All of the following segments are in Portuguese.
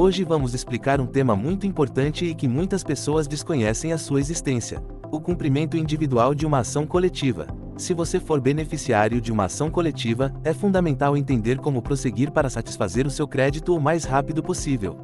Hoje vamos explicar um tema muito importante e que muitas pessoas desconhecem a sua existência: o cumprimento individual de uma ação coletiva. Se você for beneficiário de uma ação coletiva, é fundamental entender como prosseguir para satisfazer o seu crédito o mais rápido possível.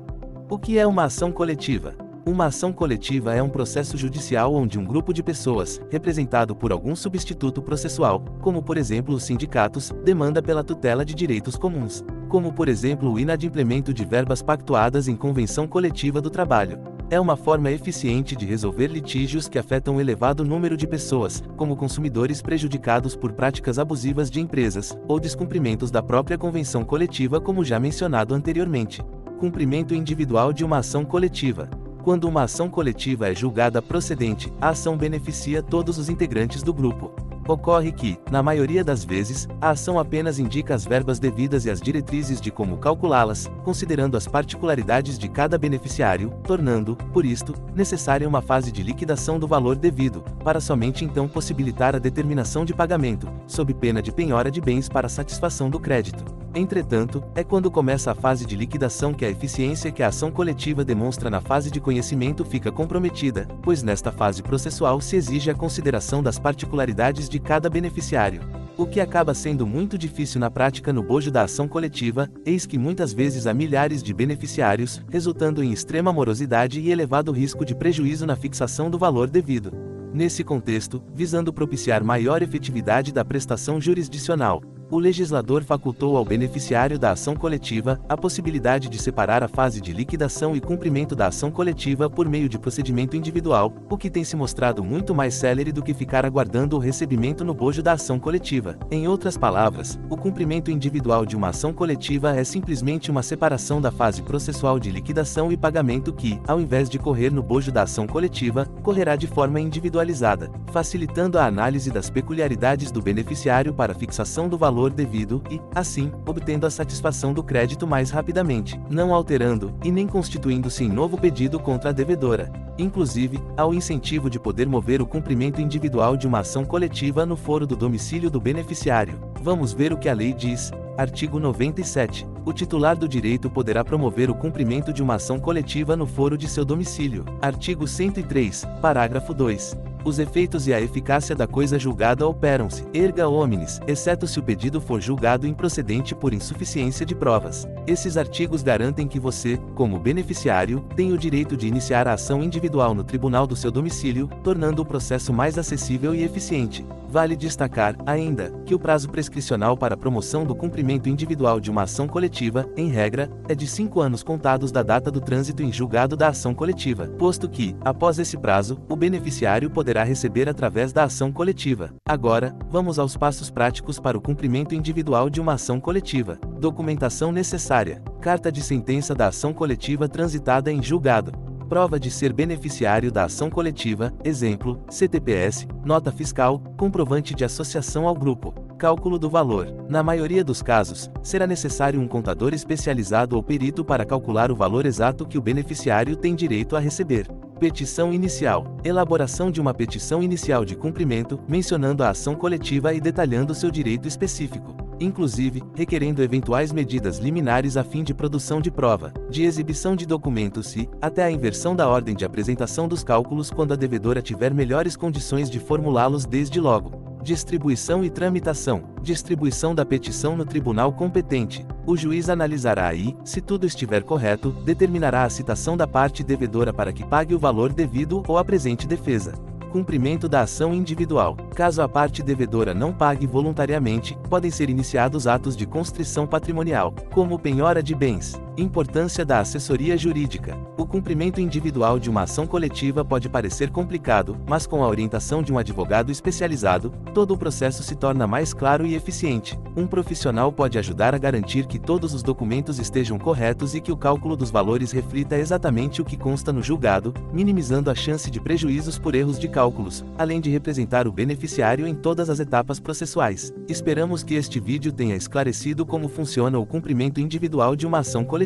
O que é uma ação coletiva? Uma ação coletiva é um processo judicial onde um grupo de pessoas, representado por algum substituto processual, como por exemplo os sindicatos, demanda pela tutela de direitos comuns, como por exemplo o inadimplemento de verbas pactuadas em convenção coletiva do trabalho. É uma forma eficiente de resolver litígios que afetam um elevado número de pessoas, como consumidores prejudicados por práticas abusivas de empresas, ou descumprimentos da própria convenção coletiva, como já mencionado anteriormente. Cumprimento individual de uma ação coletiva. Quando uma ação coletiva é julgada procedente, a ação beneficia todos os integrantes do grupo. Ocorre que, na maioria das vezes, a ação apenas indica as verbas devidas e as diretrizes de como calculá-las, considerando as particularidades de cada beneficiário, tornando, por isto, necessária uma fase de liquidação do valor devido, para somente então possibilitar a determinação de pagamento, sob pena de penhora de bens para satisfação do crédito. Entretanto, é quando começa a fase de liquidação que a eficiência que a ação coletiva demonstra na fase de conhecimento fica comprometida, pois nesta fase processual se exige a consideração das particularidades de cada beneficiário. O que acaba sendo muito difícil na prática no bojo da ação coletiva, eis que muitas vezes há milhares de beneficiários, resultando em extrema morosidade e elevado risco de prejuízo na fixação do valor devido. Nesse contexto, visando propiciar maior efetividade da prestação jurisdicional, o legislador facultou ao beneficiário da ação coletiva a possibilidade de separar a fase de liquidação e cumprimento da ação coletiva por meio de procedimento individual, o que tem se mostrado muito mais célere do que ficar aguardando o recebimento no bojo da ação coletiva. Em outras palavras, o cumprimento individual de uma ação coletiva é simplesmente uma separação da fase processual de liquidação e pagamento que, ao invés de correr no bojo da ação coletiva, correrá de forma individualizada, facilitando a análise das peculiaridades do beneficiário para a fixação do valor devido e, assim, obtendo a satisfação do crédito mais rapidamente, não alterando, e nem constituindo-se em novo pedido contra a devedora. Inclusive, há o incentivo de poder mover o cumprimento individual de uma ação coletiva no foro do domicílio do beneficiário. Vamos ver o que a lei diz. Artigo 97. O titular do direito poderá promover o cumprimento de uma ação coletiva no foro de seu domicílio. Artigo 103, parágrafo 2. Os efeitos e a eficácia da coisa julgada operam-se, erga omnes, exceto se o pedido for julgado improcedente por insuficiência de provas. Esses artigos garantem que você, como beneficiário, tem o direito de iniciar a ação individual no tribunal do seu domicílio, tornando o processo mais acessível e eficiente. Vale destacar, ainda, que o prazo prescricional para a promoção do cumprimento individual de uma ação coletiva, em regra, é de 5 anos contados da data do trânsito em julgado da ação coletiva, posto que, após esse prazo, o beneficiário poderá receber através da ação coletiva. Agora, vamos aos passos práticos para o cumprimento individual de uma ação coletiva. Documentação necessária: carta de sentença da ação coletiva transitada em julgado. Prova de ser beneficiário da ação coletiva, exemplo, CTPS, nota fiscal, comprovante de associação ao grupo. Cálculo do valor. Na maioria dos casos, será necessário um contador especializado ou perito para calcular o valor exato que o beneficiário tem direito a receber. Petição inicial. Elaboração de uma petição inicial de cumprimento, mencionando a ação coletiva e detalhando seu direito específico, inclusive, requerendo eventuais medidas liminares a fim de produção de prova, de exibição de documentos e, até a inversão da ordem de apresentação dos cálculos quando a devedora tiver melhores condições de formulá-los desde logo. Distribuição e tramitação. Distribuição da petição no tribunal competente. O juiz analisará e, se tudo estiver correto, determinará a citação da parte devedora para que pague o valor devido ou apresente defesa. Cumprimento da ação individual. Caso a parte devedora não pague voluntariamente, podem ser iniciados atos de constrição patrimonial, como penhora de bens. Importância da assessoria jurídica. O cumprimento individual de uma ação coletiva pode parecer complicado, mas com a orientação de um advogado especializado, todo o processo se torna mais claro e eficiente. Um profissional pode ajudar a garantir que todos os documentos estejam corretos e que o cálculo dos valores reflita exatamente o que consta no julgado, minimizando a chance de prejuízos por erros de cálculos, além de representar o beneficiário em todas as etapas processuais. Esperamos que este vídeo tenha esclarecido como funciona o cumprimento individual de uma ação coletiva.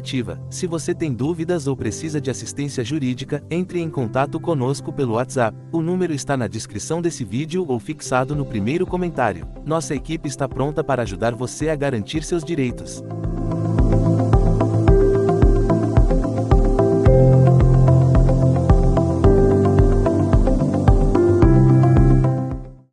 Se você tem dúvidas ou precisa de assistência jurídica, entre em contato conosco pelo WhatsApp. O número está na descrição desse vídeo ou fixado no primeiro comentário. Nossa equipe está pronta para ajudar você a garantir seus direitos.